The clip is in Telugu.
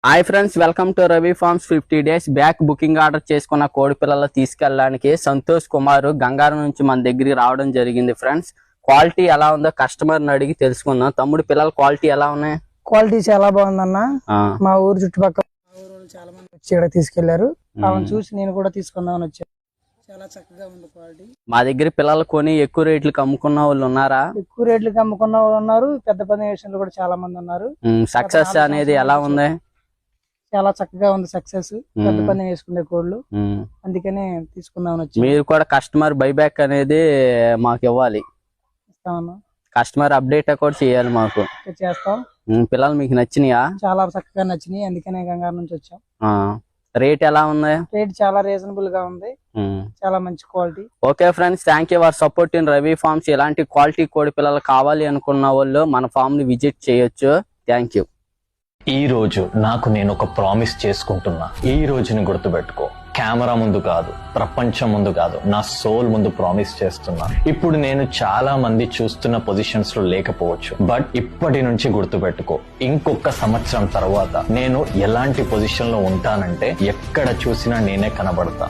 Hi friends, welcome to Ravi farms. 50 days back booking order చేసుకున్న కోడి పిల్లలు తీసుకెళ్ళడానికి సంతోష్ కుమార్ గంగారం నుంచి మన దగ్గరికి రావడం జరిగింది. ఫ్రెండ్స్, క్వాలిటీ ఎలా ఉందో కస్టమర్ని అడిగి తెలుసుకుందాం. తమ్ముడు, పిల్లల క్వాలిటీ ఎలా ఉన్నాయి? క్వాలిటీ చాలా బాగుందన్న. మా ఊరు చుట్టుపక్కల చాలా మంది వచ్చి ఇక్కడ తీసుకెళ్లారు. చూసి నేను కూడా తీసుకుందామని వచ్చాను. చాలా చక్కగా ఉంది క్వాలిటీ. మా దగ్గర పిల్లలు కొని ఎక్కువ రేట్లకు అమ్ముకున్న వాళ్ళు ఉన్నారా? ఎక్కువ రేట్లకు అమ్ముకున్న వాళ్ళు ఉన్నారు. పెద్ద పని కూడా చాలా మంది ఉన్నారు. సక్సెస్ అనేది ఎలా ఉంది? చాలా చక్కగా ఉంది సక్సెస్. పెద్ద పని వేసుకునే కోళ్ళు, అందుకనే తీసుకుందామని వచ్చి. మీరు కూడా కస్టమర్ బైబ్యాక్ అనేది మాకు ఇవ్వాలి. ఇస్తామన్నా. కస్టమర్ అప్డేట్ కూడా చేయాలి మాకు. చేస్తాం. పిల్లలు మీకు నచ్చినాయా? చాలా చక్కగా నచ్చినాయి, అందుకనే గంగారం నుంచి వచ్చాం. రేట్ ఎలా ఉంది? రేట్ చాలా రీజనబుల్ గా ఉంది. చాలా మంచి quality. Okay friends, thank you for support in Ravi farms. ఇలాంటి క్వాలిటీ కోడి పిల్లలు కావాలి అనుకున్న వాళ్ళు మన ఫామ్ ని విజిట్ చేయొచ్చు. Thank you. ఈ రోజు నాకు నేను ఒక ప్రామిస్ చేసుకుంటున్నా. ఈ రోజుని గుర్తుపెట్టుకో. కెమెరా ముందు కాదు, ప్రపంచం ముందు కాదు, నా సోల్ ముందు ప్రామిస్ చేస్తున్నా. ఇప్పుడు నేను చాలా మంది చూస్తున్న పొజిషన్స్ లో లేకపోవచ్చు, బట్ ఇప్పటి నుంచి గుర్తుపెట్టుకో, ఇంకొక సంవత్సరం తర్వాత నేను ఎలాంటి పొజిషన్ లో ఉంటానంటే ఎక్కడ చూసినా నేనే కనబడతా.